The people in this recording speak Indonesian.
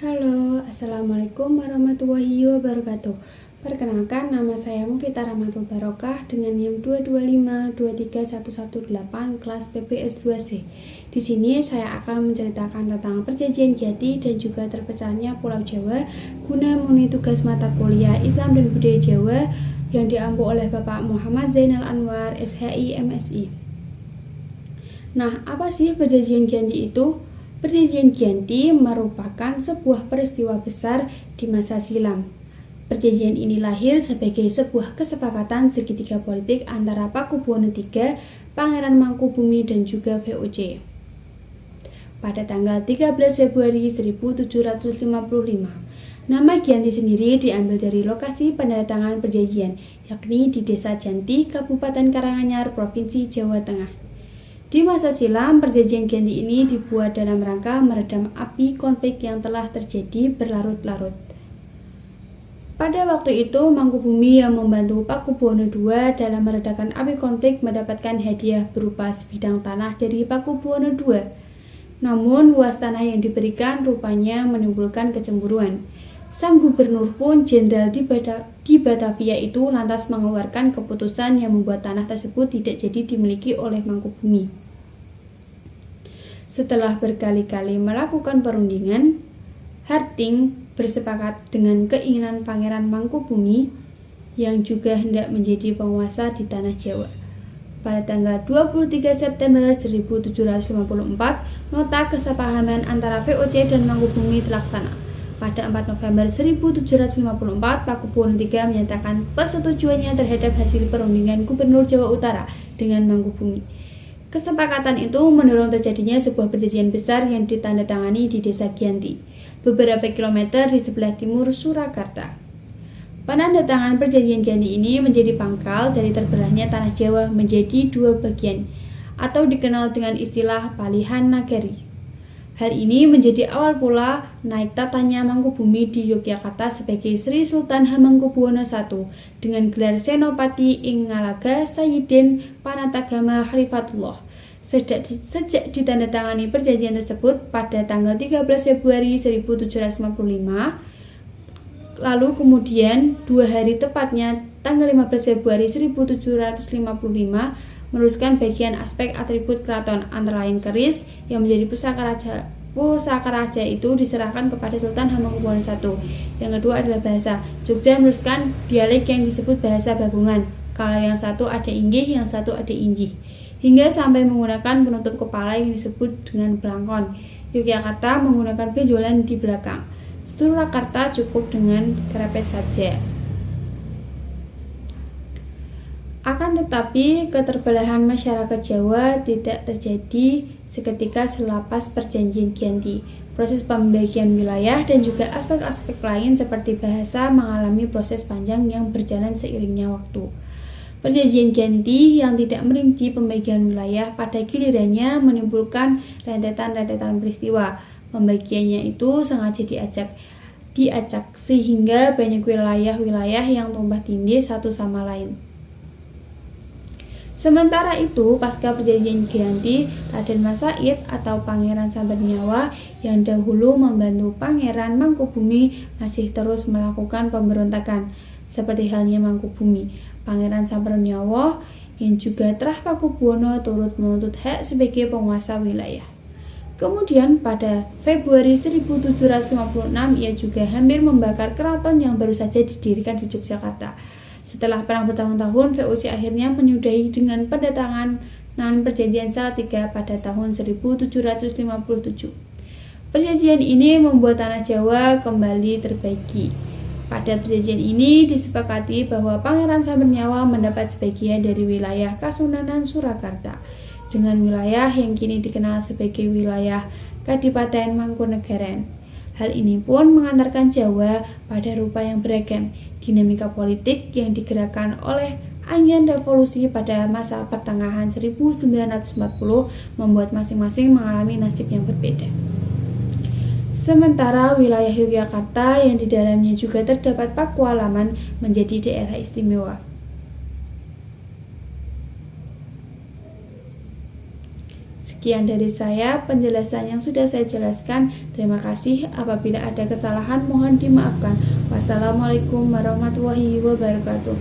Halo, Assalamualaikum warahmatullahi wabarakatuh. Perkenalkan, nama saya Mufita Rahmatul Barokah dengan NIM 225-23118 kelas PPS 2C. Di sini saya akan menceritakan tentang perjanjian Giyanti dan juga terpecahnya Pulau Jawa guna memenuhi tugas mata kuliah Islam dan Budaya Jawa yang diampu oleh Bapak Muhammad Zainal Anwar, SHI, MSI. Nah, apa sih perjanjian Giyanti itu? Perjanjian Giyanti merupakan sebuah peristiwa besar di masa silam. Perjanjian ini lahir sebagai sebuah kesepakatan segitiga politik antara Pakubuwono III, Pangeran Mangkubumi dan juga VOC. Pada tanggal 13 Februari 1755, nama Giyanti sendiri diambil dari lokasi penandatangan perjanjian, yakni di Desa Janti, Kabupaten Karanganyar, Provinsi Jawa Tengah. Di masa silam, perjanjian Giyanti ini dibuat dalam rangka meredam api konflik yang telah terjadi berlarut-larut. Pada waktu itu, Mangkubumi yang membantu Pakubuwono II dalam meredakan api konflik mendapatkan hadiah berupa sebidang tanah dari Pakubuwono II. Namun, luas tanah yang diberikan rupanya menimbulkan kecemburuan. Sang gubernur pun jenderal di Batavia itu lantas mengeluarkan keputusan yang membuat tanah tersebut tidak jadi dimiliki oleh Mangkubumi. Setelah berkali-kali melakukan perundingan, Harting bersepakat dengan keinginan Pangeran Mangkubumi yang juga hendak menjadi penguasa di tanah Jawa. Pada tanggal 23 September 1754, nota kesepahaman antara VOC dan Mangkubumi terlaksana. Pada 4 November 1754, Pakubuwono III menyatakan persetujuannya terhadap hasil perundingan Gubernur Jawa Utara dengan Mangkubumi. Kesepakatan itu mendorong terjadinya sebuah perjanjian besar yang ditandatangani di Desa Giyanti, beberapa kilometer di sebelah timur Surakarta. Penandatangan perjanjian Giyanti ini menjadi pangkal dari terbelahnya tanah Jawa menjadi dua bagian, atau dikenal dengan istilah Palihan Nagari. Hal ini menjadi awal pula naik tatanya Mangkubumi di Yogyakarta sebagai Sri Sultan Hamengkubuwono I dengan gelar Senopati ing Ngalaga Sayyidin Panatagama Khalifatullah. Sejak ditandatangani perjanjian tersebut pada tanggal 13 Februari 1755, lalu kemudian 2 hari tepatnya tanggal 15 Februari 1755 meneruskan bagian aspek atribut keraton, antara lain keris yang menjadi pusaka raja itu diserahkan kepada Sultan Hamengkubuwono I. Yang kedua adalah bahasa. Jogja meneruskan dialek yang disebut bahasa Bagungan. Kalau yang satu ada inggih, yang satu ada injih. Hingga sampai menggunakan penutup kepala yang disebut dengan belangkon. Yogyakarta menggunakan benjolan di belakang. Surakarta cukup dengan krepes saja. Akan tetapi, keterbelahan masyarakat Jawa tidak terjadi seketika selepas perjanjian Giyanti. Proses pembagian wilayah dan juga aspek-aspek lain seperti bahasa mengalami proses panjang yang berjalan seiringnya waktu. Perjanjian Giyanti yang tidak merinci pembagian wilayah pada gilirannya menimbulkan rentetan-rentetan peristiwa. Pembagiannya itu sengaja diacak sehingga banyak wilayah-wilayah yang tumpah tindih satu sama lain. Sementara itu, pasca perjanjian Giyanti, Raden Mas Said atau Pangeran Sambernyawa yang dahulu membantu Pangeran Mangkubumi masih terus melakukan pemberontakan. Seperti halnya Mangkubumi, Pangeran Sambernyawa yang juga terah Pakubuwono turut menuntut hak sebagai penguasa wilayah. Kemudian pada Februari 1756 ia juga hampir membakar keraton yang baru saja didirikan di Yogyakarta. Setelah perang bertahun-tahun, VOC akhirnya menyudahi dengan penandatanganan perjanjian Salatiga pada tahun 1757. Perjanjian ini membuat tanah Jawa kembali terbagi. Pada perjanjian ini disepakati bahwa Pangeran Sambernyawa mendapat sebagian dari wilayah Kasunanan Surakarta, dengan wilayah yang kini dikenal sebagai wilayah Kadipaten Mangkunegaran. Hal ini pun mengantarkan Jawa pada rupa yang beragam. Dinamika politik yang digerakkan oleh angin revolusi pada masa pertengahan 1940 membuat masing-masing mengalami nasib yang berbeda. Sementara wilayah Yogyakarta yang di dalamnya juga terdapat Pakualaman menjadi daerah istimewa. Sekian dari saya penjelasan yang sudah saya jelaskan. Terima kasih. Apabila ada kesalahan mohon dimaafkan. Wassalamualaikum warahmatullahi wabarakatuh.